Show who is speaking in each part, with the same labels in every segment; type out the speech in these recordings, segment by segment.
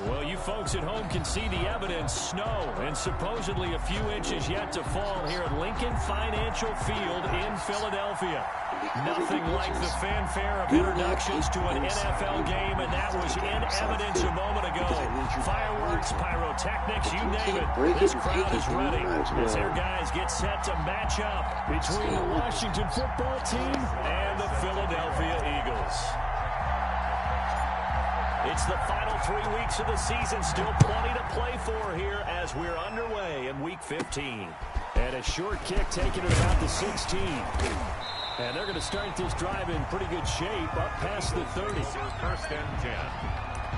Speaker 1: Well, you folks at home can see the evidence. Snow and supposedly a few inches yet to fall here at Lincoln Financial Field in Philadelphia. Nothing like the fanfare of introductions to an NFL game, and that was in evidence a moment ago. Fireworks, pyrotechnics, you name it. This crowd is ready as their guys get set to match up between the Washington football team and the Philadelphia Eagles. It's the final 3 weeks of the season. Still plenty to play for here as we're underway in Week 15. And a short kick taken at about the 16. And they're going to start this drive in pretty good shape up past the 30.
Speaker 2: First and 10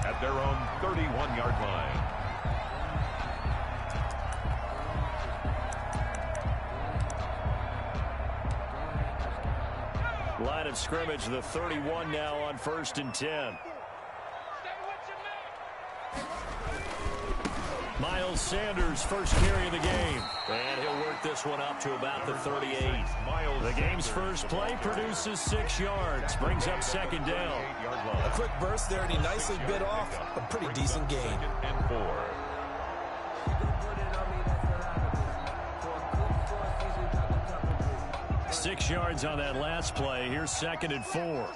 Speaker 2: at their own 31-yard line.
Speaker 1: Line of scrimmage, the 31 now on 1st and 10. Miles Sanders first carry of the game. And he'll work this one up to about the 38. The game's first play produces 6 yards. Brings up 2nd down.
Speaker 3: A quick burst there, and he nicely bit off a pretty decent gain.
Speaker 2: And 4.
Speaker 1: Six yards on that last play. Here's 2nd and 4.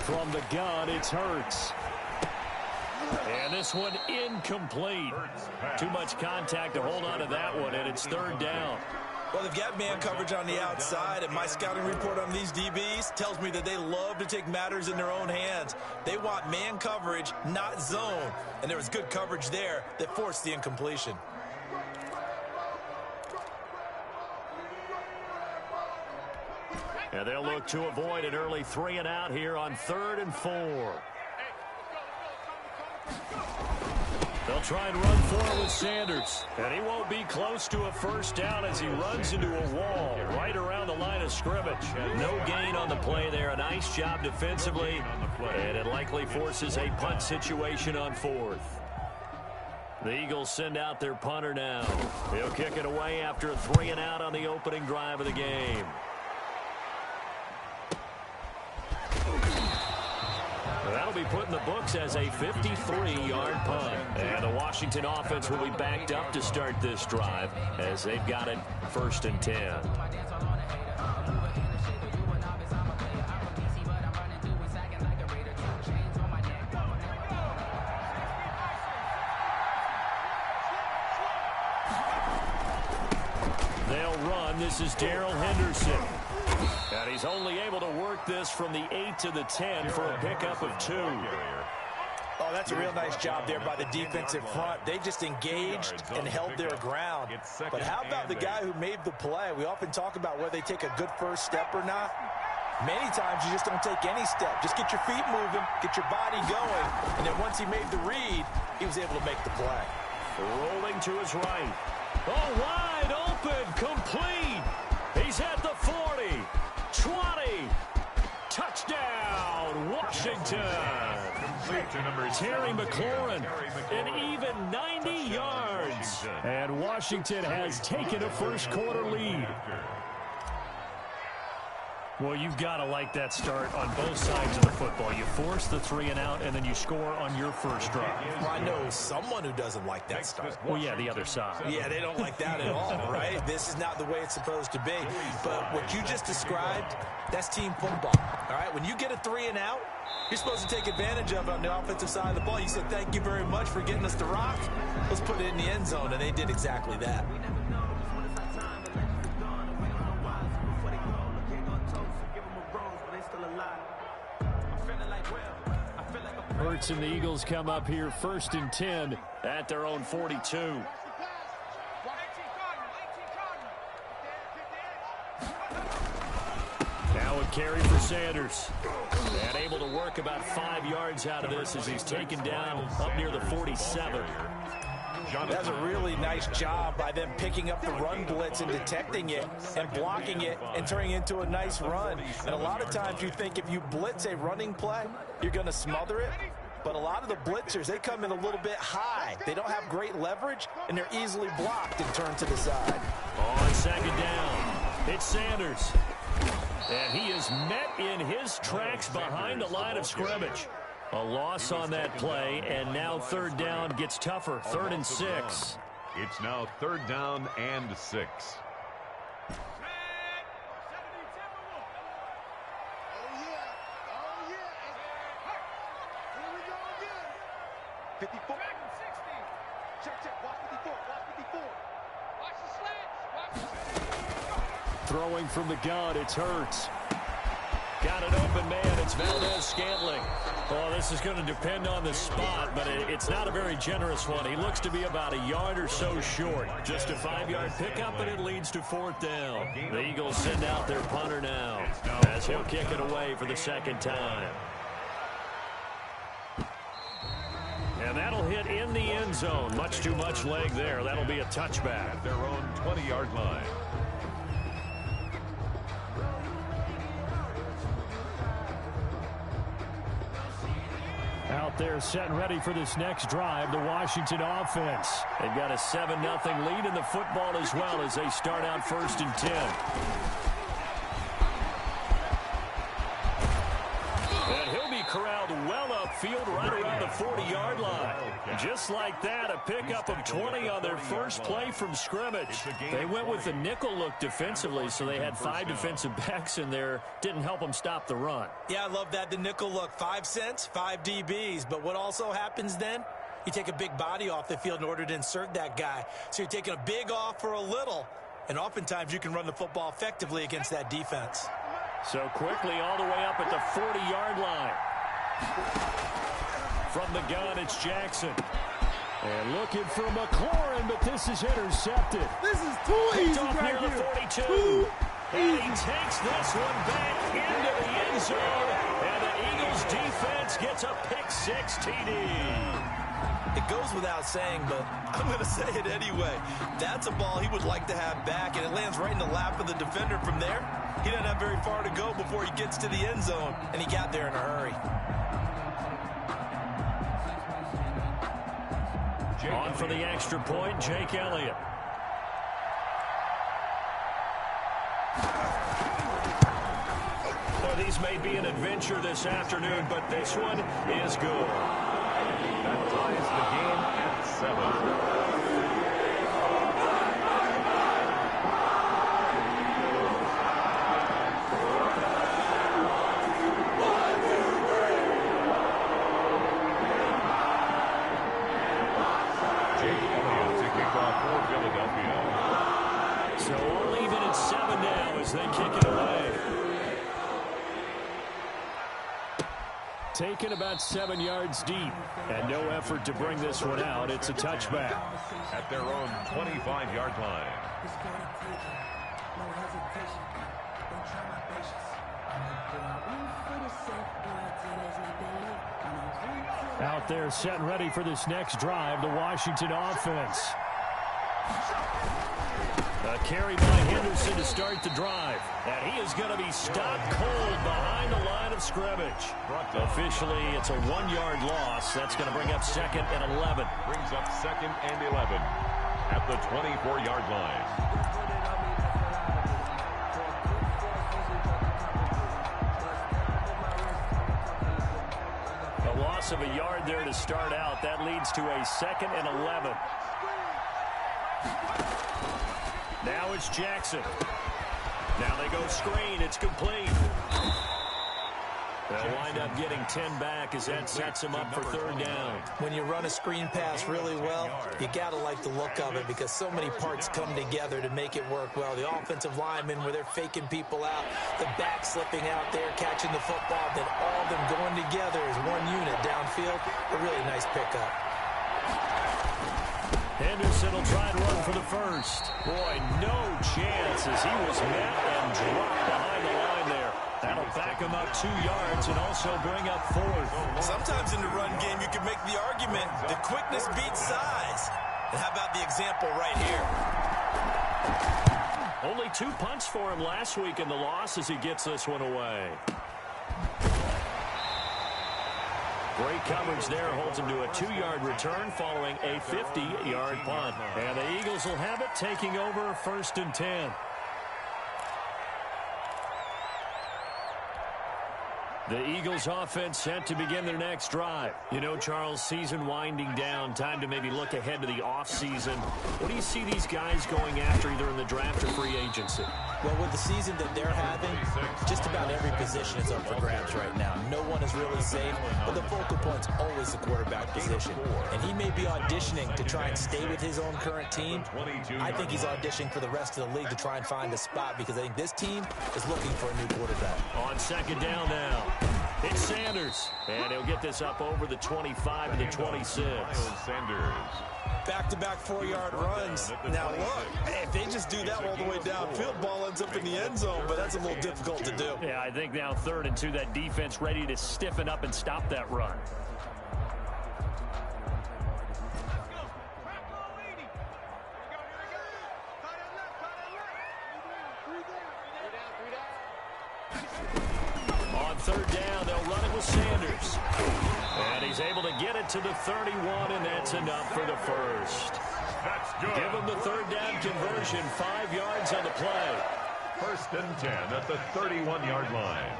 Speaker 1: From the gun, it's Hurts. And this one incomplete. Too much contact to hold on to that one, and it's 3rd down.
Speaker 3: Well, they've got man coverage on the outside, and my scouting report on these DBs tells me that they love to take matters in their own hands. They want man coverage, not zone. And there was good coverage there that forced the incompletion.
Speaker 1: And they'll look to avoid an early 3 and out here on 3rd and 4. They'll try and run for it with Sanders. And he won't be close to a first down as he runs into a wall right around the line of scrimmage. No gain on the play there. A nice job defensively. And it likely forces a punt situation on 4th. The Eagles send out their punter now. He'll kick it away after a 3 and out on the opening drive of the game. That'll be put in the books as a 53-yard punt. And the Washington offense will be backed up to start this drive as they've got it 1st and 10. They'll run. This is Darrell Henderson. And he's only able to work this from the 8 to the 10 for a pickup of 2.
Speaker 3: Oh, that's a real nice job there by the defensive front. They just engaged and held their ground. But how about the guy who made the play? We often talk about whether they take a good first step or not. Many times you just don't take any step. Just get your feet moving, get your body going, and then once he made the read, he was able to make the play.
Speaker 1: Rolling to his right. Oh, wide open, complete. He's at the 40, 20, touchdown, Washington. Terry McLaurin, an even 90 yards. And Washington has taken a first quarter lead. Well, you've got to like that start on both sides of the football. You force the 3 and out, and then you score on your first drive.
Speaker 3: Well, I know someone who doesn't like that start.
Speaker 1: Well, yeah, the other side.
Speaker 3: Yeah, they don't like that at all, right? This is not the way it's supposed to be. But what you just described, that's team football, all right? When you get a 3 and out, you're supposed to take advantage of it on the offensive side of the ball. You said, thank you very much for getting us the rock. Let's put it in the end zone, and they did exactly that.
Speaker 1: Hurts and the Eagles come up here 1st and 10 at their own 42. Now a carry for Sanders. And able to work about 5 yards out of this as he's taken down up near the 47.
Speaker 3: That's a really nice job by them picking up the run blitz and detecting it and blocking it and turning it into a nice run. And a lot of times you think if you blitz a running play, you're going to smother it. But a lot of the blitzers, they come in a little bit high. They don't have great leverage, and they're easily blocked and turned to the side.
Speaker 1: On 2nd down. It's Sanders. And he is met in his tracks behind the line of scrimmage. A loss on that play, and now third down gets tougher. 3rd and 6.
Speaker 2: It's now 3rd down and 6.
Speaker 1: Throwing from the gun, it's Hurts. Got an open man, it's Valdez-Scantling. Oh, this is going to depend on the spot, but it's not a very generous one. He looks to be about a yard or so short. Just a 5-yard pickup, and it leads to 4th down. The Eagles send out their punter now, as he'll kick it away for the 2nd time. And that'll hit in the end zone. Much too much leg there. That'll be a touchback.
Speaker 2: At their own 20-yard line.
Speaker 1: Out there set and ready for this next drive, the Washington offense. They've got a 7-0 lead in the football as well as they start out 1st and 10. And he'll be corralled well upfield right around the 40-yard line. Just like that, a pickup of 20 on their first play from scrimmage. They went with the nickel look defensively, so they had 5 defensive backs in there. Didn't help them stop the run.
Speaker 3: Yeah, I love that, the nickel look. 5 cents, 5 DBs. But what also happens then? You take a big body off the field in order to insert that guy. So you're taking a big off for a little. And oftentimes you can run the football effectively against that defense.
Speaker 1: So quickly all the way up at the 40-yard line. From the gun, it's Jackson. And looking for McLaurin, but this is intercepted.
Speaker 4: This is too easy right
Speaker 1: near
Speaker 4: here.
Speaker 1: The 42. And he takes this one back into the end zone. And the Eagles defense gets a pick-6 TD.
Speaker 3: It goes without saying, but I'm going to say it anyway. That's a ball he would like to have back, and it lands right in the lap of the defender from there. He doesn't have very far to go before he gets to the end zone, and he got there in a hurry.
Speaker 1: On for the extra point, Jake Elliott. Well, these may be an adventure this afternoon, but this one is good.
Speaker 2: That ties the game at 7.
Speaker 1: So we're leaving at 7 now as they kick it away. Taken about 7 yards deep, and no effort to bring this one out. It's a touchback.
Speaker 2: At their own 25-yard line.
Speaker 1: Out there set and ready for this next drive, the Washington offense. A carry by Henderson to start the drive. And he is going to be stopped cold behind the line of scrimmage. Officially, it's a 1-yard loss. That's going to bring up 2nd and 11.
Speaker 2: Brings up 2nd and 11 at the 24-yard line.
Speaker 1: A loss of a yard there to start out. That leads to a 2nd and 11. Now it's Jackson. Now they go screen. It's complete. They'll wind up getting 10 back as that sets him up for 3rd down.
Speaker 3: When you run a screen pass really well, you got to like the look of it because so many parts come together to make it work well. The offensive linemen where they're faking people out, the back slipping out there, catching the football, then all of them going together as one unit downfield. A really nice pickup.
Speaker 1: Henderson will try and run for the first. Boy, no chance as he was met and dropped behind the line there. That'll back him up 2 yards and also bring up 4th.
Speaker 3: Sometimes in the run game, you can make the argument the quickness beats size. And how about the example right here?
Speaker 1: Only 2 punts for him last week in the loss as he gets this one away. Great coverage there, holds him to a 2-yard return following a 50-yard punt. And the Eagles will have it, taking over 1st and 10. The Eagles offense set to begin their next drive. You know, Charles, season winding down, time to maybe look ahead to the offseason. What do you see these guys going after either in the draft or free agency?
Speaker 3: Well, with the season that they're having, just about every position is up for grabs right now. No one is really safe, but the focal point's always the quarterback position. And he may be auditioning to try and stay with his own current team. I think he's auditioning for the rest of the league to try and find a spot because I think this team is looking for a new quarterback.
Speaker 1: On second down now, it's Sanders. And he'll get this up over the 25 and the 26.
Speaker 2: Sanders.
Speaker 3: Back-to-back 4-yard runs. Now, look, if they just do that all the way downfield, ball ends up in the end zone, but that's a little difficult to do.
Speaker 1: Yeah, I think now 3rd and 2, that defense ready to stiffen up and stop that run. On 3rd down, they'll run it with Sanders. And he's able to get it to the 31, and that's enough for the first.
Speaker 2: That's good.
Speaker 1: Give him the 3rd down conversion, 5 yards on the play.
Speaker 2: 1st and 10 at the 31-yard line.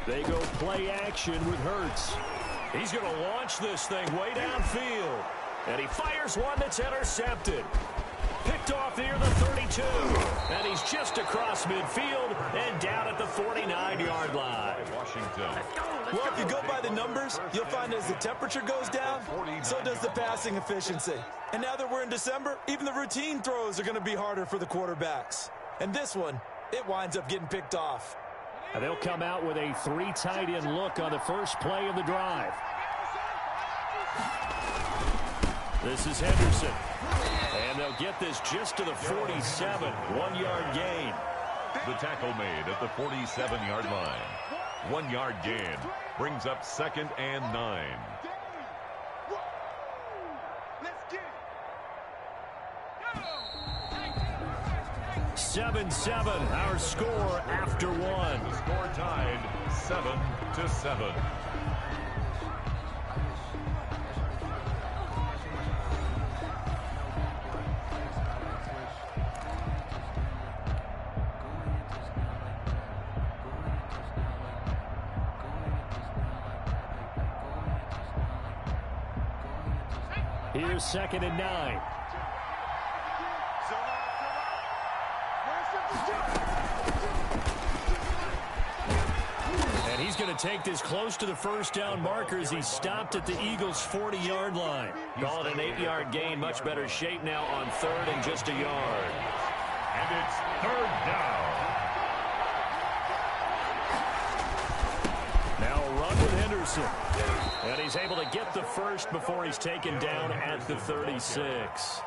Speaker 1: They go play action with Hurts. He's going to launch this thing way downfield. And he fires one that's intercepted. Picked off near the 32. And he's just across midfield and down at the 49-yard line.
Speaker 2: Washington.
Speaker 3: Well, if you go by the numbers, you'll find as the temperature goes down, so does the passing efficiency. And now that we're in December, even the routine throws are going to be harder for the quarterbacks. And this one, it winds up getting picked off.
Speaker 1: And they'll come out with a 3 tight end look on the first play of the drive. This is Henderson. And they'll get this just to the 47, 1-yard gain.
Speaker 2: The tackle made at the 47-yard line. 1-yard gain brings up 2nd and 9.
Speaker 1: 7-7, our score after 1.
Speaker 2: The score tied 7-7.
Speaker 1: Here's 2nd and 9. And he's going to take this close to the first down marker as he stopped at the Eagles' 40-yard line. Call it an 8-yard gain. Much better shape now on 3rd and just a yard.
Speaker 2: And it's 3rd down.
Speaker 1: Now a run with Henderson. And he's able to get the first before he's taken down at the 36.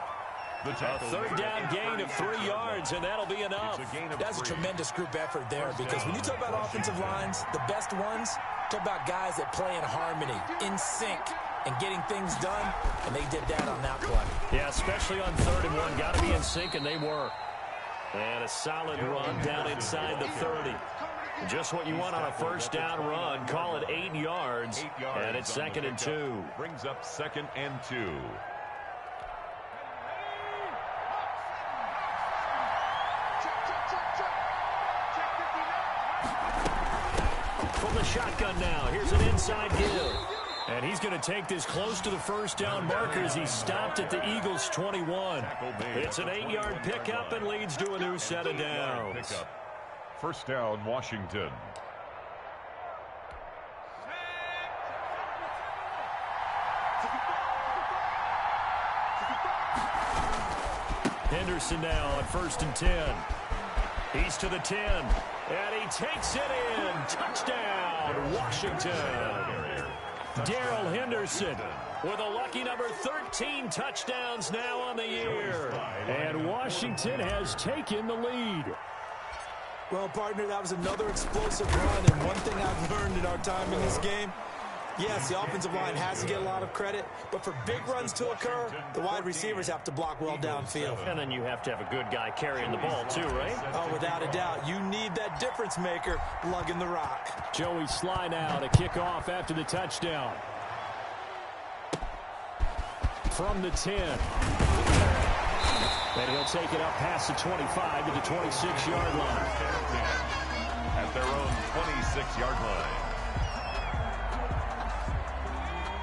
Speaker 1: A 3rd down gain of 3 yards, and that'll be enough.
Speaker 3: That's a tremendous group effort there because when you talk about offensive lines, the best ones, talk about guys that play in harmony, in sync, and getting things done, and they did that on that play.
Speaker 1: Yeah, especially on 3rd and 1. Got to be in sync, and they were. And a solid run down inside the 30. Just what you want on a first down run. Call it 8 yards, and it's 2nd and 2.
Speaker 2: Brings up 2nd and 2.
Speaker 1: From the shotgun now, here's an inside give. And he's going to take this close to the first down marker as he stopped at the Eagles' 21. It's an 8-yard pickup and leads to a new set of downs.
Speaker 2: First down, Washington.
Speaker 1: Henderson now on 1st and 10. He's to the 10. And he takes it in. Touchdown, Washington. Darrell Henderson with a lucky number 13 touchdowns now on the year. And Washington has taken the lead.
Speaker 3: Well, partner, that was another explosive run, and one thing I've learned in our time in this game, yes, the offensive line has to get a lot of credit, but for big runs to occur, the wide receivers have to block well downfield.
Speaker 1: And then you have to have a good guy carrying the ball too, right?
Speaker 3: Oh, without a doubt. You need that difference maker lugging the rock.
Speaker 1: Joey Sly now to kick off after the touchdown. From the 10. And he'll take it up past the 25 to the 26-yard line.
Speaker 2: At at their own 26-yard line.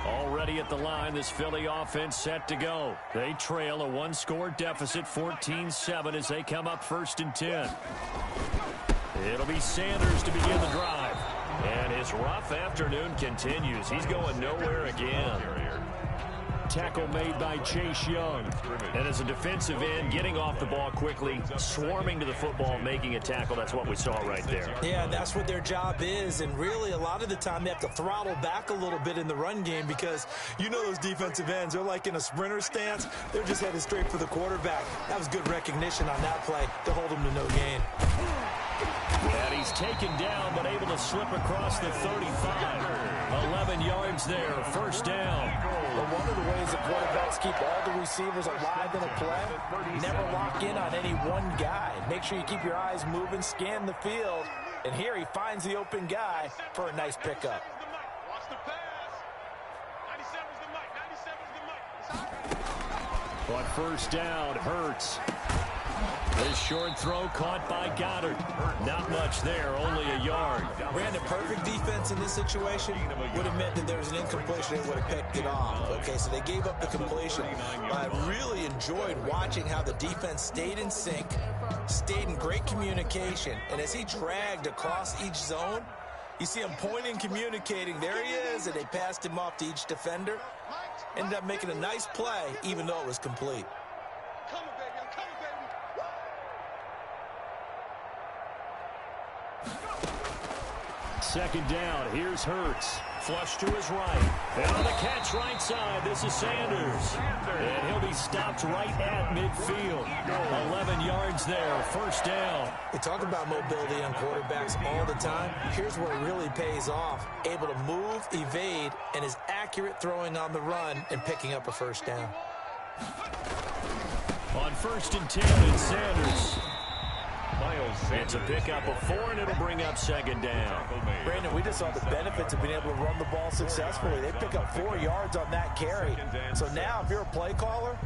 Speaker 1: Already at the line, this Philly offense set to go. They trail a one-score deficit, 14-7, as they come up 1st and 10. It'll be Sanders to begin the drive. And his rough afternoon continues. He's going nowhere again. Tackle made by Chase Young. And as a defensive end, getting off the ball quickly, swarming to the football, making a tackle. That's what we saw right there.
Speaker 3: Yeah, that's what their job is. And really, a lot of the time, they have to throttle back a little bit in the run game because you know those defensive ends, they're like in a sprinter stance. They're just headed straight for the quarterback. That was good recognition on that play to hold him to no gain.
Speaker 1: And he's taken down, but able to slip across the 35. 11 yards there, 1st down.
Speaker 3: But one of the ways that quarterbacks keep all the receivers alive in a play, never lock in on any one guy. Make sure you keep your eyes moving, scan the field. And here he finds the open guy for a nice pickup.
Speaker 1: On 1st down, Hurts. This short throw caught by Goddard. Not much there, only a yard.
Speaker 3: Brandon, perfect defense in this situation would have meant that there was an incompletion. They would have picked it off. Okay, so they gave up the completion. But I really enjoyed watching how the defense stayed in sync, stayed in great communication. And as he dragged across each zone, you see him pointing, communicating. There he is, and they passed him off to each defender. Ended up making a nice play, even though it was complete.
Speaker 1: Second down, here's Hurts. Flush to his right. And on the catch right side, this is Sanders. And he'll be stopped right at midfield. 11 yards there, 1st down.
Speaker 3: We talk about mobility on quarterbacks all the time. Here's where it really pays off. Able to move, evade, and is accurate throwing on the run and picking up a 1st down.
Speaker 1: On 1st and 10, it's Sanders. It's a pickup of 4, and it'll bring up 2nd down.
Speaker 3: Brandon, we just saw the benefits of being able to run the ball successfully. They pick up 4 yards on that carry. So now, if you're a play caller,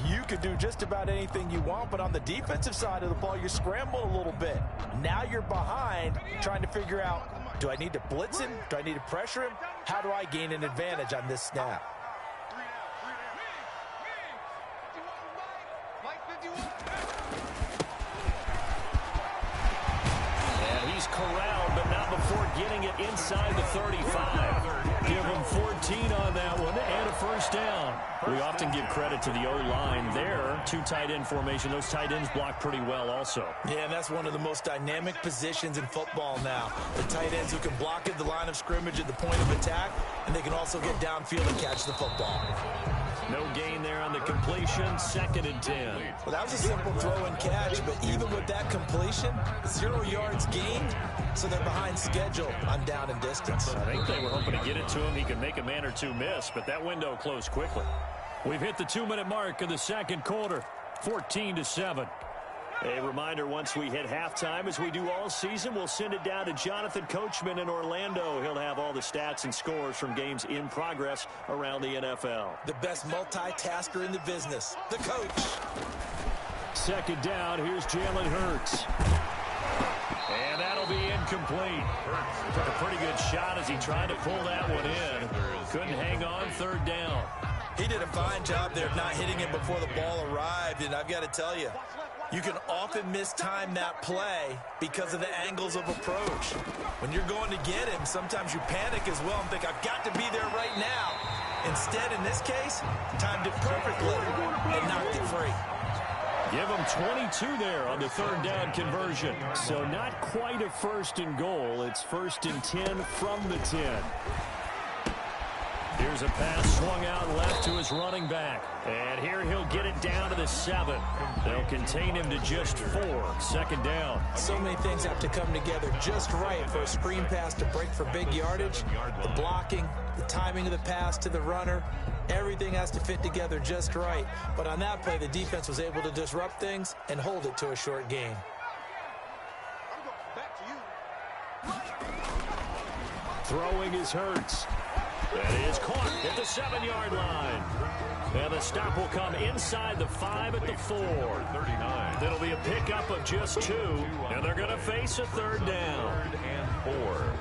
Speaker 3: you can do just about anything you want. But on the defensive side of the ball, you're scrambling a little bit. Now you're behind, trying to figure out, do I need to blitz him? Do I need to pressure him? How do I gain an advantage on this snap?
Speaker 1: Corralled, but not before getting it inside the 35. Give him 14 on that one and a 1st down. We often give credit to the O-line there. 2 tight end formation. Those tight ends block pretty well also.
Speaker 3: Yeah, and that's one of the most dynamic positions in football now. The tight ends who can block at the line of scrimmage at the point of attack, and they can also get downfield and catch the football.
Speaker 1: No gain there on the completion, 2nd and 10.
Speaker 3: Well, that was a simple throw and catch, but even with that completion, 0 yards gained, so they're behind schedule on down and distance.
Speaker 1: I think they were hoping to get it to him. He could make a man or two miss, but that window closed quickly. We've hit the 2-minute mark of the 2nd quarter, 14-7. A reminder, once we hit halftime, as we do all season, we'll send it down to Jonathan Coachman in Orlando. He'll have all the stats and scores from games in progress around the NFL.
Speaker 3: The best multitasker in the business, the coach.
Speaker 1: 2nd down, here's Jalen Hurts. And that'll be incomplete. Hurts took a pretty good shot as he tried to pull that one in. Couldn't hang on, 3rd down.
Speaker 3: He did a fine job there of not hitting him before the ball arrived, and I've got to tell you, you can often mistime that play because of the angles of approach. When you're going to get him, sometimes you panic as well and think, I've got to be there right now. Instead, in this case, timed it perfectly and knocked it free.
Speaker 1: Give him 22 there on the 3rd down conversion. So not quite a 1st and goal. It's 1st and 10 from the 10. Here's a pass swung out left to his running back. And here he'll get it down to the 7. They'll contain him to just 4. 2nd down.
Speaker 3: So many things have to come together just right for a screen pass to break for big yardage. The blocking, the timing of the pass to the runner, everything has to fit together just right. But on that play, the defense was able to disrupt things and hold it to a short gain.
Speaker 1: Throwing is Hurts. That is caught at the 7-yard line. And the stop will come inside the 5 at the 4.
Speaker 2: 39.
Speaker 1: It'll be a pickup of just 2, and they're going to face a 3rd down.
Speaker 2: 3rd and 4.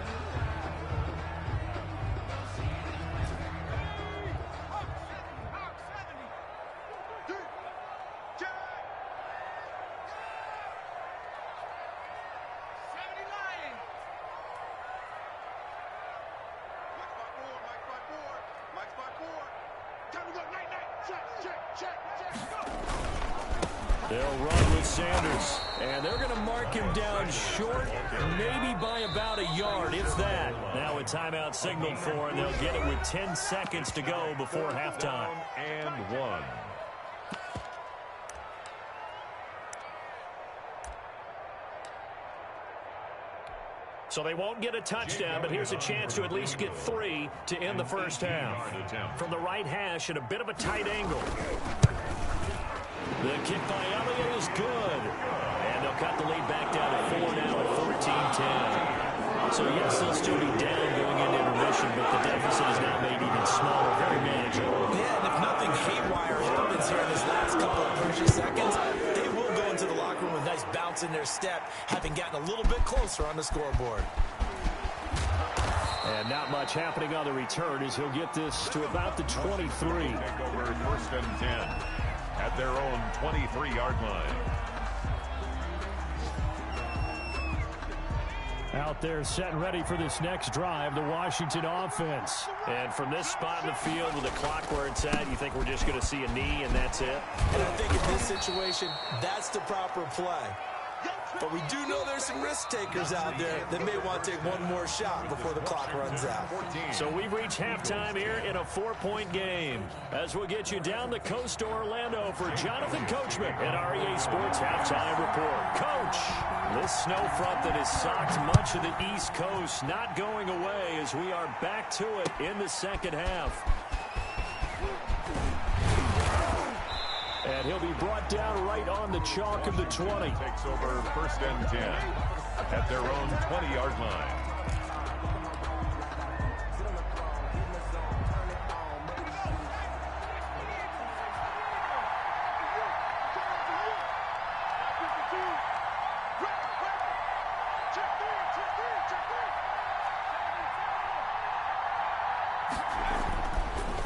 Speaker 1: They'll run with Sanders, and they're going to mark him down short, maybe by about a yard, if that. Now a timeout signaled for, and they'll get it with 10 seconds to go before halftime.
Speaker 2: And 1.
Speaker 1: So they won't get a touchdown, but here's a chance to at least get 3 to end the first half. From the right hash at a bit of a tight angle. The kick by Elliott is good. And they'll cut the lead back down to 4 now at 14-10. So, yes, they'll still be down going into intermission, but the deficit is now made even smaller, very manageable.
Speaker 3: Yeah, and if nothing haywire happens here in this last couple of precious seconds, they will go into the locker room with a nice bounce in their step, having gotten a little bit closer on the scoreboard.
Speaker 1: And not much happening on the return as he'll get this to about the 23.
Speaker 2: Take over 1st and 10. At their own 23-yard line.
Speaker 1: Out there set and ready for this next drive, the Washington offense. And from this spot in the field with the clock where it's at, you think we're just going to see a knee and that's it?
Speaker 3: And I think in this situation, that's the proper play. But we do know there's some risk takers out there that may want to take one more shot before the clock runs out.
Speaker 1: So we've reached halftime here in a 4-point game. As we'll get you down the coast to Orlando for Jonathan Coachman at REA Sports Halftime Report. Coach, this snow front that has socked much of the East Coast not going away as we are back to it in the second half. And he'll be brought down right on the chalk of the 20.
Speaker 2: Takes over 1st and 10 at their own 20-yard line.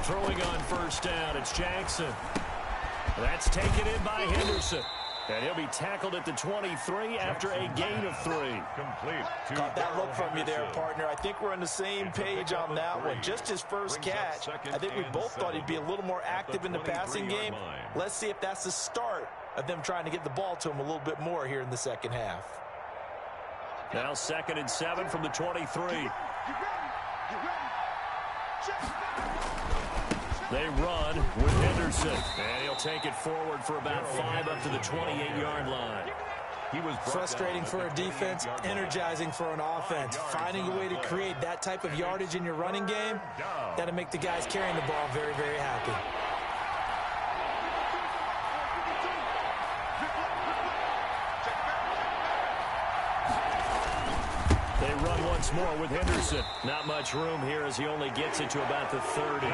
Speaker 1: Throwing on 1st down, it's Jackson. That's taken in by Henderson. And he'll be tackled at the 23 after a gain of 3.
Speaker 2: Complete.
Speaker 3: Caught that look from you there, partner. I think we're on the same page on that one. Just his first catch. I think we both thought he'd be a little more active in the passing game. Let's see if that's the start of them trying to get the ball to him a little bit more here in the second half.
Speaker 1: Now 2nd and 7 from the 23. They run with Henderson, and he'll take it forward for about 5 up to the 28-yard line.
Speaker 3: He was frustrating for a defense, energizing for an offense. Finding a way to create that type of yardage in your running game, that'll make the guys carrying the ball very, very happy.
Speaker 1: They run once more with Henderson. Not much room here as he only gets it to about the 30.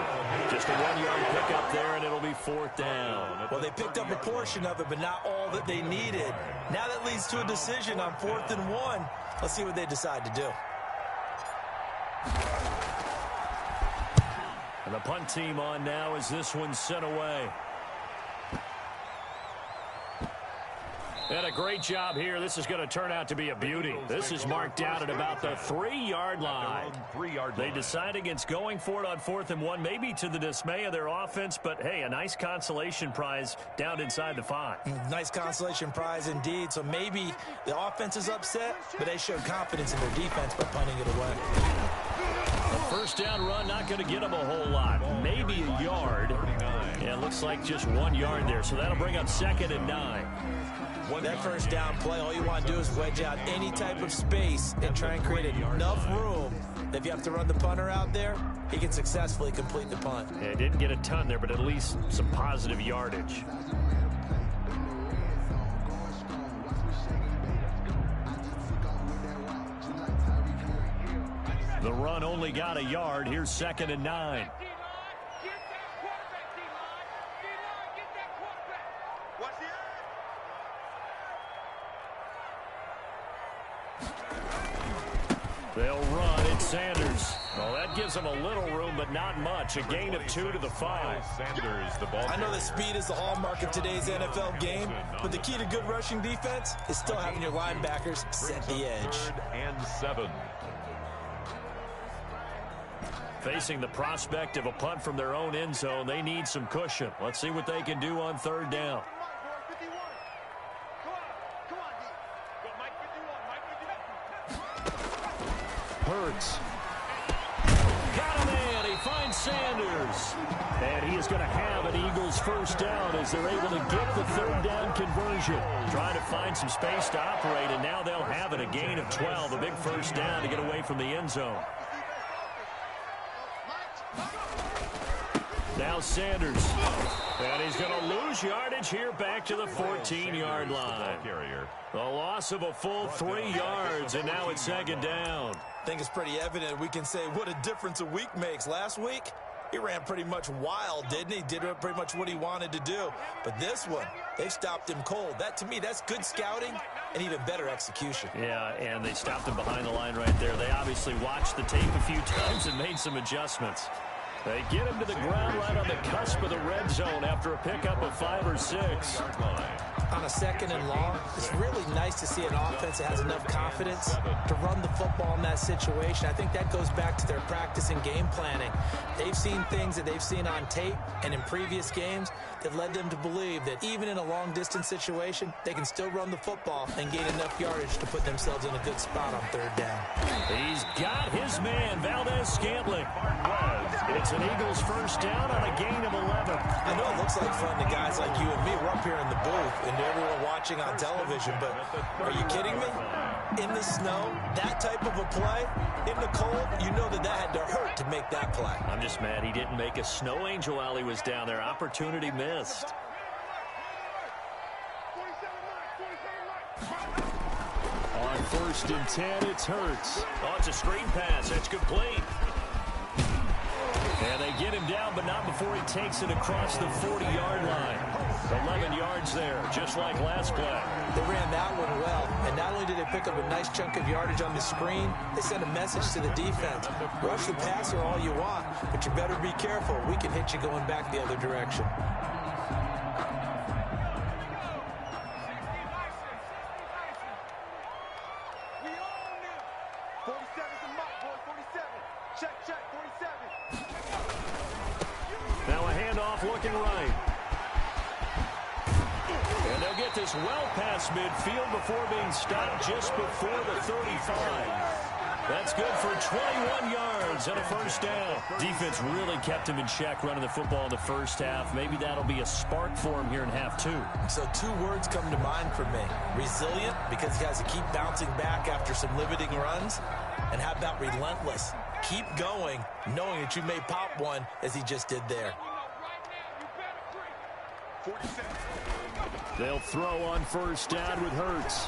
Speaker 1: Just a 1-yard pickup there, and it'll be 4th down.
Speaker 3: Well, they picked up a portion of it, but not all that they needed. Now that leads to a decision on 4th and 1. Let's see what they decide to do.
Speaker 1: And the punt team on now as this one's sent away. And a great job here. This is going to turn out to be a beauty. This is marked out at about the 3-yard line. They decide against going for it on 4th and 1, maybe to the dismay of their offense, but hey, a nice consolation prize down inside the 5.
Speaker 3: Nice consolation prize indeed. So maybe the offense is upset, but they showed confidence in their defense by punting it away.
Speaker 1: A 1st down run, not going to get them a whole lot. Maybe a yard. Yeah, it looks like just 1 yard there, so that'll bring up 2nd and 9.
Speaker 3: That 1st down play, all you want to do is wedge out any type of space and try and create enough room that if you have to run the punter out there, he can successfully complete the punt.
Speaker 1: Yeah, didn't get a ton there, but at least some positive yardage. The run only got a yard. Here's 2nd and 9. They'll run. It's Sanders. Well, that gives them a little room, but not much. A gain of 2 to the 5.
Speaker 2: Sanders, the ball.
Speaker 3: I know that speed is the hallmark of today's NFL game, but the key to good rushing defense is still having your linebackers set the edge.
Speaker 2: 3rd and 7.
Speaker 1: Facing the prospect of a punt from their own end zone, they need some cushion. Let's see what they can do on 3rd down. Hurts. Got him in. He finds Sanders. And he is going to have an Eagles 1st down as they're able to get the 3rd down conversion. Trying to find some space to operate, and now they'll have it. A gain of 12, a big 1st down to get away from the end zone. Now Sanders. And he's going to lose yardage here back to the 14-yard line. The loss of a full 3 yards, and now it's 2nd down.
Speaker 3: I think it's pretty evident. We can say what a difference a week makes. Last week, he ran pretty much wild, didn't he? Did pretty much what he wanted to do. But this one, they stopped him cold. That, to me, that's good scouting and even better execution.
Speaker 1: Yeah, and they stopped him behind the line right there. They obviously watched the tape a few times and made some adjustments. They get him to the ground right on the cusp of the red zone after a pickup of 5 or 6.
Speaker 3: On a 2nd and long, it's really nice to see an offense that has enough confidence to run the football in that situation. I think that goes back to their practice and game planning. They've seen things that they've seen on tape and in previous games that led them to believe that even in a long-distance situation, they can still run the football and gain enough yardage to put themselves in a good spot on 3rd down.
Speaker 1: He's got his man, Valdez-Scantling. It's an Eagles 1st down on a gain of 11.
Speaker 3: I know it looks like fun to guys like you and me. We're up here in the booth and to everyone watching on television, but are you kidding me? In the snow, that type of a play, in the cold, you know that had to hurt to make that play.
Speaker 1: I'm just mad he didn't make a snow angel while he was down there. Opportunity missed. On 1st and 10, it's Hurts. Oh, it's a screen pass. That's complete. And they get him down, but not before he takes it across the 40-yard line. 11 yards there, just like last play.
Speaker 3: They ran that one well, and not only did they pick up a nice chunk of yardage on the screen, they sent a message to the defense. Rush the passer all you want, but you better be careful. We can hit you going back the other direction.
Speaker 1: Now a handoff looking right. And they'll get this well past midfield before being stopped just before the 35. That's good for 21 yards and a 1st down. Defense really kept him in check running the football in the 1st half. Maybe that'll be a spark for him here in half 2.
Speaker 3: So 2 words come to mind for me. Resilient, because he has to keep bouncing back after some limiting runs. And how about relentless? Keep going, knowing that you may pop one as he just did there.
Speaker 1: They'll throw on 1st down with Hurts.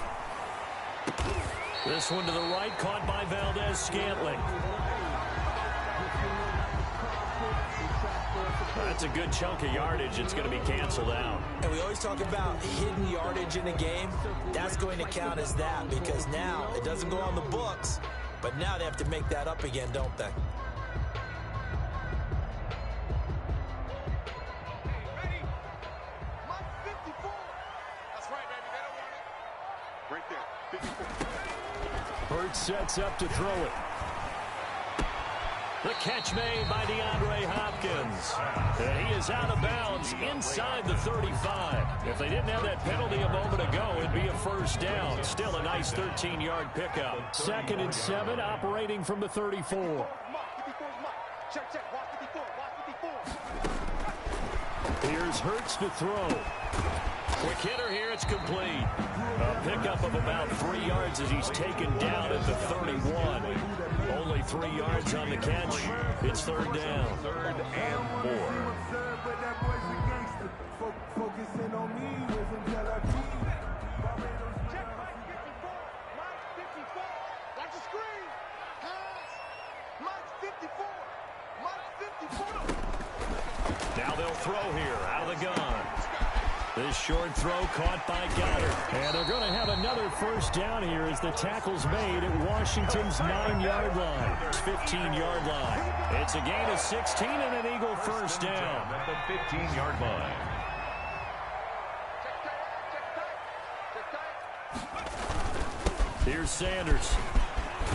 Speaker 1: This one to the right, caught by Valdez-Scantling. That's a good chunk of yardage. It's going to be canceled out.
Speaker 3: And we always talk about hidden yardage in a game. That's going to count as that because now it doesn't go on the books, but now they have to make that up again, don't they?
Speaker 1: Hurts sets up to throw it. The catch made by DeAndre Hopkins. And he is out of bounds inside the 35. If they didn't have that penalty a moment ago, it'd be a 1st down. Still a nice 13-yard pickup. 2nd and 7, operating from the 34. Here's Hurts to throw. Quick hitter here, it's complete. A pickup of about 3 yards as he's taken down at the 31. Only 3 yards on the catch. It's 3rd down.
Speaker 2: 3rd and 4.
Speaker 1: throw here out of the gun. This short throw caught by Goddard. And they're going to have another first down here as the tackle's made at Washington's 9-yard line. 15-yard line. It's a gain of 16 and an Eagle first down.
Speaker 2: At the 15-yard line.
Speaker 1: Here's Sanders.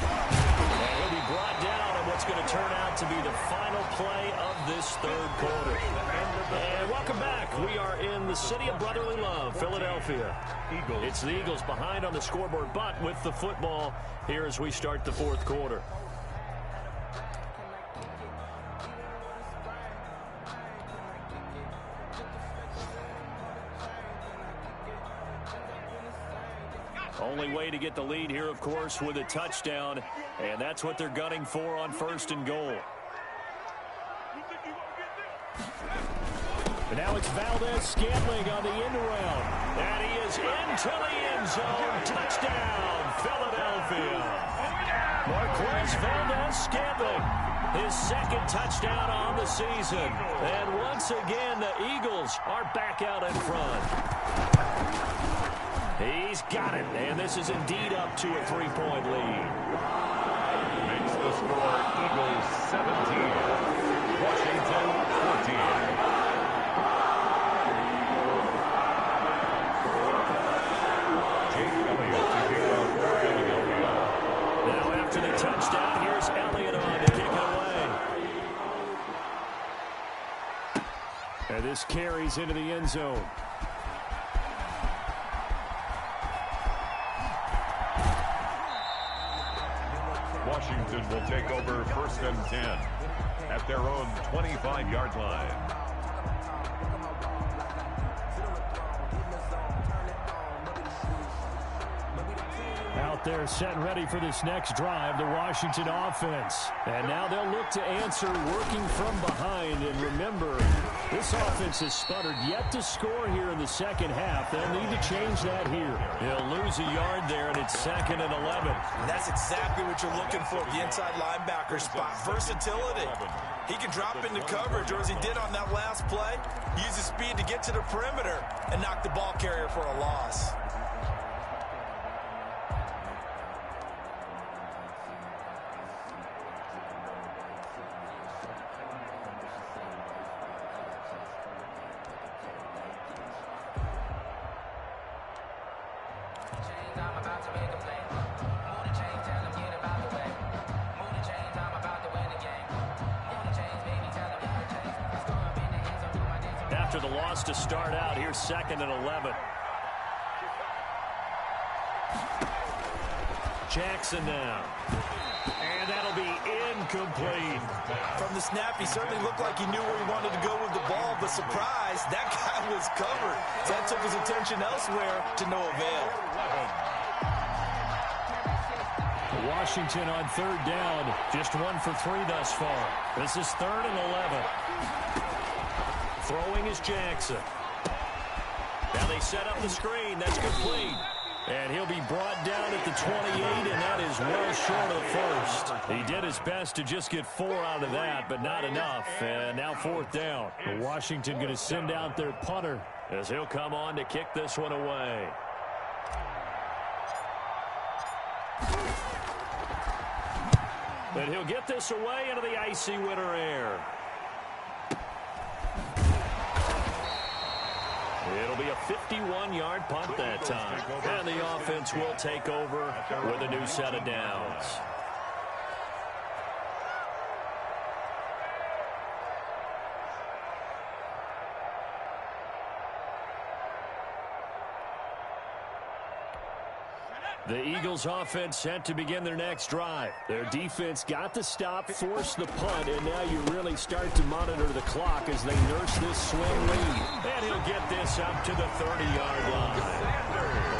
Speaker 1: And he'll be brought down on what's going to turn out to be the final play of this third quarter. And welcome back. We are in the city of brotherly love, Philadelphia. It's the Eagles behind on the scoreboard, but with the football here as we start the fourth quarter. Only way to get the lead here, of course, with a touchdown, and that's what they're gunning for on first and goal. And now it's Valdez-Scantling on the end around, and he is into the end zone. Touchdown, Philadelphia. Marquez Valdez-Scantling, his second touchdown on the season. And once again, the Eagles are back out in front. He's got it, and this is indeed up to a 3-point lead.
Speaker 2: Makes the score Eagles 17, Washington 14. Jake Elliott to kick off for Philadelphia.
Speaker 1: Now after the touchdown, here's Elliott on to kick it away. And this carries into the end zone.
Speaker 2: Washington will take over first and 10 at their own 25-yard line.
Speaker 1: Out there set and ready for this next drive, the Washington offense. And now they'll look to answer working from behind. And remember, this offense has sputtered yet to score here in the second half. They'll need to change that here. He'll lose a yard there, and it's 2nd and 11.
Speaker 3: And that's exactly what you're looking for, the inside linebacker spot. Versatility. He can drop into coverage, or as he did on that last play, use his speed to get to the perimeter and knock the ball carrier for a loss.
Speaker 1: After the loss to start out, here's 2nd and 11. Jackson now. And that'll be incomplete.
Speaker 3: From the snap, he certainly looked like he knew where he wanted to go with the ball, but surprise, that guy was covered. So that took his attention elsewhere to no avail.
Speaker 1: Washington on third down, just 1 for 3 thus far. This is 3rd and 11. Throwing is Jackson. Now they set up the screen. That's complete. And he'll be brought down at the 28, and that is well short of first. He did his best to just get 4 out of that, but not enough. And now 4th down. Washington going to send out their punter as he'll come on to kick this one away. And he'll get this away into the icy winter air. It'll be a 51-yard punt that time. And the offense will take over with a new set of downs. The Eagles offense set to begin their next drive. Their defense got the stop, forced the punt, and now you really start to monitor the clock as they nurse this swing lead. And he'll get this up to the 30-yard line.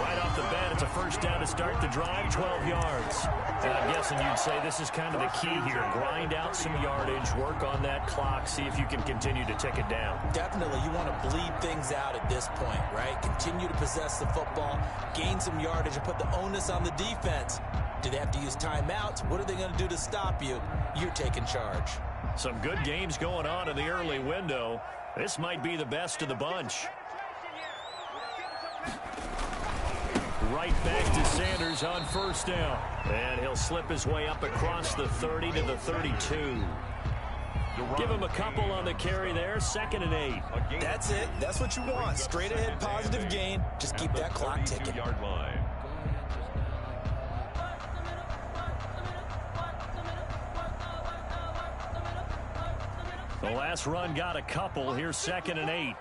Speaker 1: Right off the bat, it's a first down to start the drive, 12 yards. And I'm guessing you'd say this is kind of the key here. Grind out some yardage, work on that clock, see if you can continue to tick it down.
Speaker 3: Definitely, you want to bleed things out at this point, right? Continue to possess the football, gain some yardage, and put the onus on the defense. Do they have to use timeouts? What are they going to do to stop you? You're taking charge.
Speaker 1: Some good games going on in the early window. This might be the best of the bunch. Right back to Sanders on first down. And he'll slip his way up across the 30 to the 32. Give him a couple on the carry there. 2nd and 8.
Speaker 3: That's it. That's what you want. Straight ahead positive gain. Just keep that clock ticking.
Speaker 1: The last run got a couple. Here's 2nd and 8.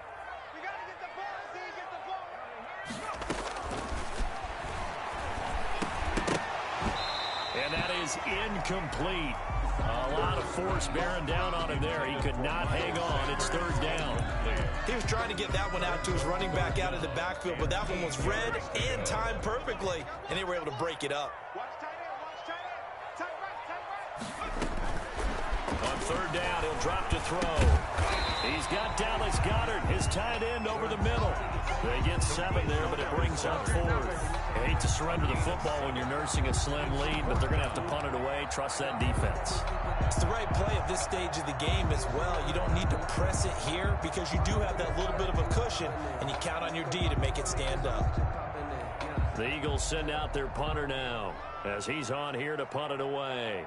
Speaker 1: And that is incomplete. A lot of force bearing down on him there. He could not hang on. It's 3rd down.
Speaker 3: He was trying to get that one out to his running back out of the backfield, but that one was read and timed perfectly, and they were able to break it up.
Speaker 1: On 3rd down, he'll drop to throw. He's got Dallas Goedert, his tight end, over the middle. They get 7 there, but it brings up 4th. You hate to surrender the football when you're nursing a slim lead, but they're going to have to punt it away. Trust that defense.
Speaker 3: It's the right play at this stage of the game as well. You don't need to press it here because you do have that little bit of a cushion, and you count on your D to make it stand up.
Speaker 1: The Eagles send out their punter now as he's on here to punt it away.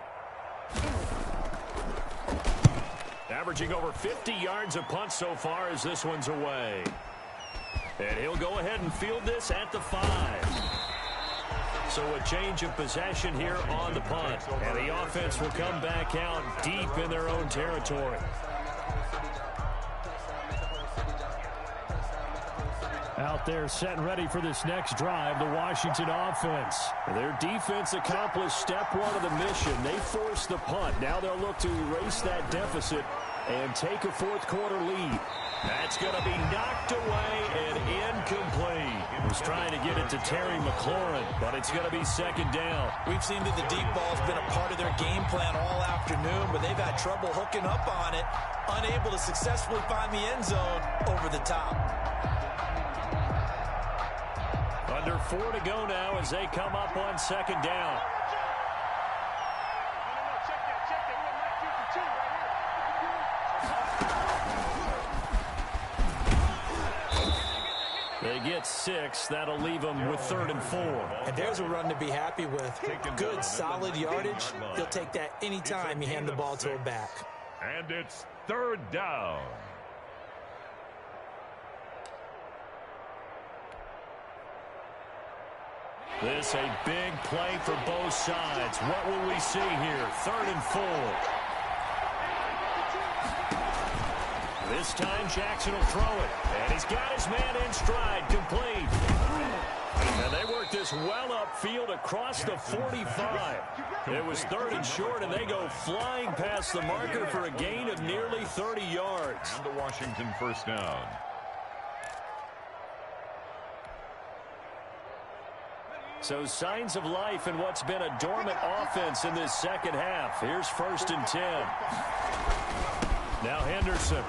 Speaker 1: Averaging over 50 yards a punt so far as this one's away. And he'll go ahead and field this at the 5. So a change of possession here on the punt. And the offense will come back out deep in their own territory. Out there set and ready for this next drive, the Washington offense. Their defense accomplished step 1 of the mission. They forced the punt. Now they'll look to erase that deficit and take a 4th quarter lead. That's going to be knocked away and incomplete. He was trying to get it to Terry McLaurin, but it's going to be 2nd down.
Speaker 3: We've seen that the deep ball's been a part of their game plan all afternoon, but they've had trouble hooking up on it, unable to successfully find the end zone over the top.
Speaker 1: Under 4 to go now as they come up on 2nd down. They get 6. That'll leave them with 3rd and 4.
Speaker 3: And there's a run to be happy with. Good, solid yardage. They'll take that anytime you hand the ball to a back.
Speaker 2: And it's 3rd down.
Speaker 1: This a big play for both sides. What will we see here? 3rd and 4. This time Jackson will throw it. And he's got his man in stride, complete. And they work this well upfield across the 45. It was 3rd and short, and they go flying past the marker for a gain of nearly 30 yards.
Speaker 2: And the Washington 1st down.
Speaker 1: So signs of life in what's been a dormant offense in this 2nd half. Here's 1st and 10. Now Henderson.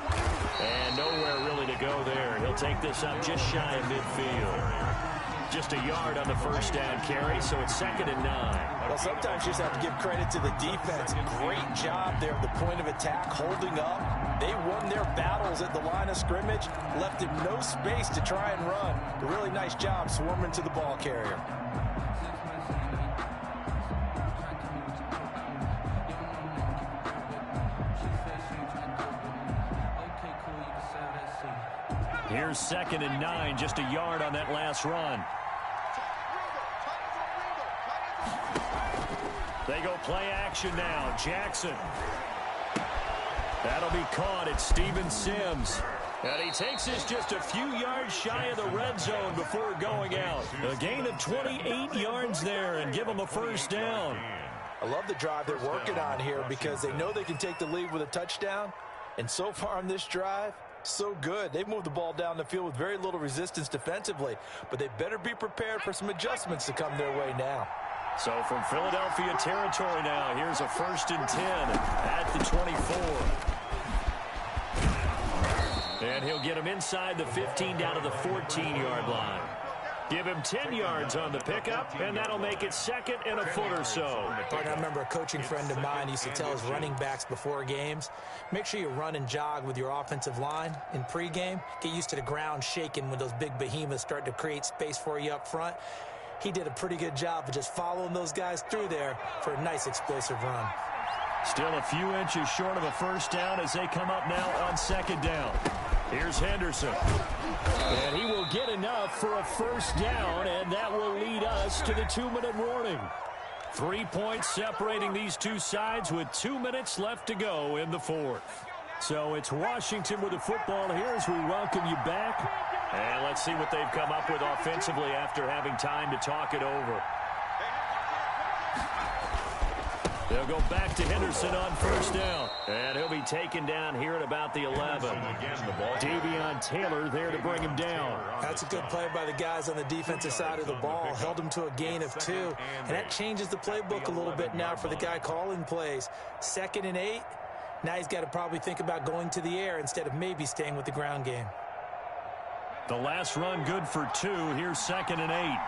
Speaker 1: And nowhere really to go there. He'll take this up just shy of midfield. Just a yard on the 1st down carry, so it's 2nd and 9.
Speaker 3: Well, sometimes you just have to give credit to the defense. Great job there at the point of attack, holding up. They won their battles at the line of scrimmage, left him no space to try and run. A really nice job swarming to the ball carrier.
Speaker 1: Here's 2nd and 9, just a yard on that last run. They go play action now. Jackson. That'll be caught. It's Steven Sims. And he takes this just a few yards shy of the red zone before going out. A gain of 28 yards there and give them a 1st down.
Speaker 3: I love the drive they're working on here because they know they can take the lead with a touchdown. And so far on this drive, so good. They've moved the ball down the field with very little resistance defensively, but they better be prepared for some adjustments to come their way now.
Speaker 1: So from Philadelphia territory now, here's a 1st and 10 at the 24. And he'll get him inside the 15 down to the 14-yard line. Give him 10 yards on the pickup, and that'll make it second and a foot or so.
Speaker 3: I remember a coaching friend of mine used to tell his running backs before games, make sure you run and jog with your offensive line in pregame. Get used to the ground shaking when those big behemoths start to create space for you up front. He did a pretty good job of just following those guys through there for a nice explosive run.
Speaker 1: Still a few inches short of a first down as they come up now on second down. Here's Henderson. And he will get enough for a first down, and that will lead us to the 2-minute warning. 3 points separating these two sides with 2 minutes left to go in the fourth. So it's Washington with the football here as we welcome you back. And let's see what they've come up with offensively after having time to talk it over. They'll go back to Henderson on first down. And he'll be taken down here at about the 11. Davion Taylor there to bring him down.
Speaker 3: That's a good play by the guys on the defensive side of the ball. Held him to a gain of 2. And that changes the playbook a little bit now for the guy calling plays. 2nd and 8. Now he's got to probably think about going to the air instead of maybe staying with the ground game.
Speaker 1: The last run good for 2. Here's 2nd and 8.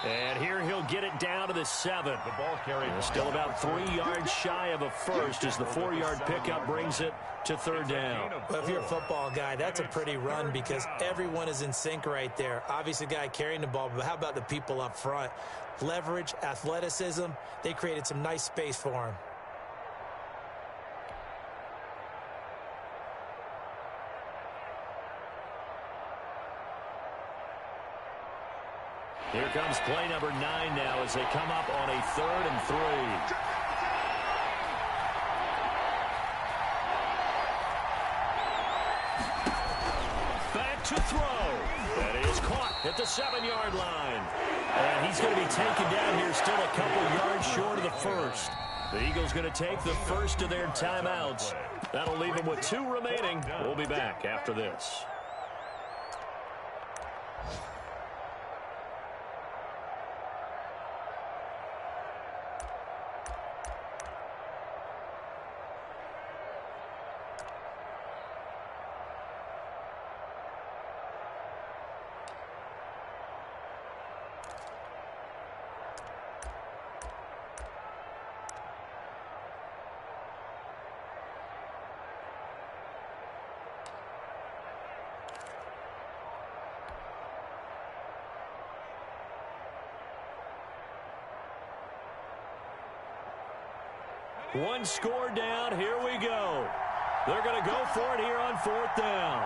Speaker 1: And here he'll get it down to the 7.
Speaker 2: The ball carried.
Speaker 1: Still about 3 yards shy of a first as the 4-yard pickup brings it to 3rd down.
Speaker 3: Well, if you're a football guy, that's a pretty run because everyone is in sync right there. Obviously, the guy carrying the ball, but how about the people up front? Leverage, athleticism, they created some nice space for him.
Speaker 1: Here comes play number 9 now as they come up on a 3rd and 3. Back to throw. That is caught at the 7-yard line. And he's going to be taken down here still a couple yards short of the first. The Eagles going to take the first of their timeouts. That'll leave them with 2 remaining. We'll be back after this. One score down. Here we go. They're going to go for it here on 4th down.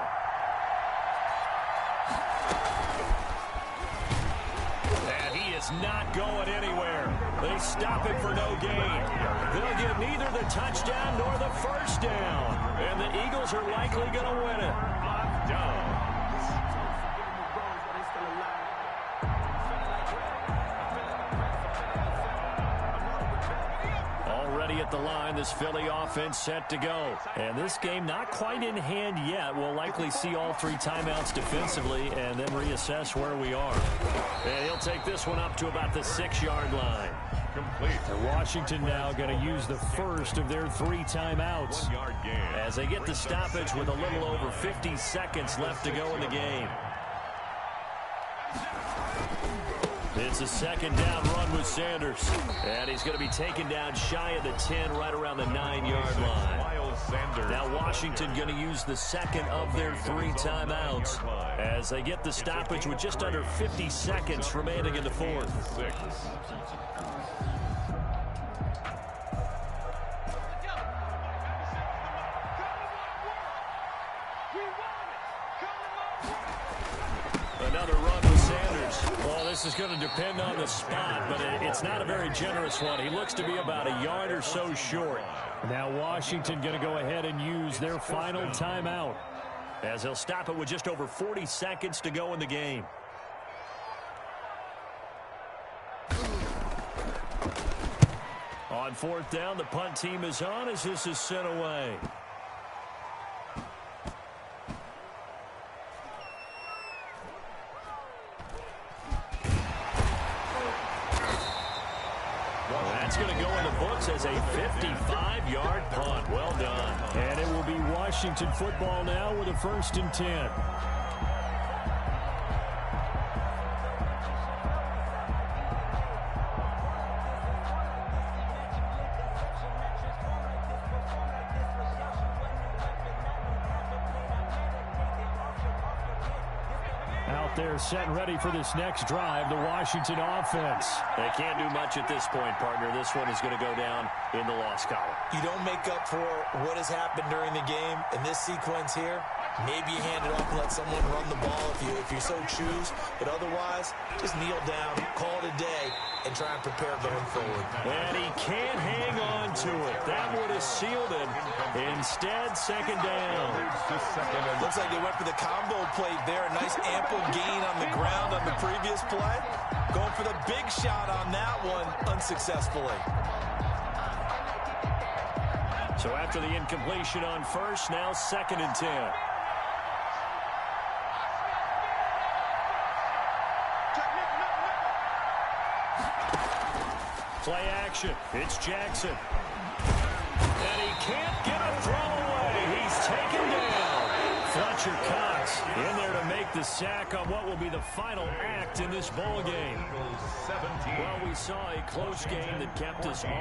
Speaker 1: And he is not going anywhere. They stop him for no gain. They'll get neither the touchdown nor the first down. And the Eagles are likely going to win it. Down. At the line, this Philly offense set to go. And this game not quite in hand yet. We'll likely see all 3 timeouts defensively and then reassess where we are. And he'll take this one up to about the 6-yard line. Complete. And Washington now going to use the first of their 3 timeouts as they get the stoppage with a little over 50 seconds left to go in the game. It's a 2nd down run with Sanders. And he's going to be taken down shy of the 10, right around the 9-yard line. Now Washington going to use the 2nd of their 3 timeouts as they get the stoppage with just under 50 seconds remaining in the 4th. Another run with Sanders. Well, this is going to depend on the spot, but it's not a very generous one. He looks to be about a yard or so short. Now Washington going to go ahead and use their final timeout as they'll stop it with just over 40 seconds to go in the game. On 4th down, the punt team is on as this is sent away. That's going to go in the books as a 55-yard punt. Well done.
Speaker 5: And it will be Washington football now with a 1st and 10. They're set and ready for this next drive, the Washington offense.
Speaker 1: They can't do much at this point, partner. This one is going to go down in the loss column.
Speaker 3: You don't make up for what has happened during the game. In this sequence here, maybe you hand it off and let someone run the ball if you so choose. But otherwise, just kneel down, call it a day, and try and prepare going forward.
Speaker 1: And he can't hang on to it. That would have sealed it. Instead, 2nd down.
Speaker 3: Looks like they went for the combo plate there. A nice ample gain on the ground on the previous play. Going for the big shot on that one unsuccessfully.
Speaker 1: So after the incompletion on 1st, now 2nd and 10. Play action. It's Jackson. And he can't get a throw away. He's taken down. Fletcher Cox in there to make the sack on what will be the final act in this ball game. Well, we saw a close game that kept us on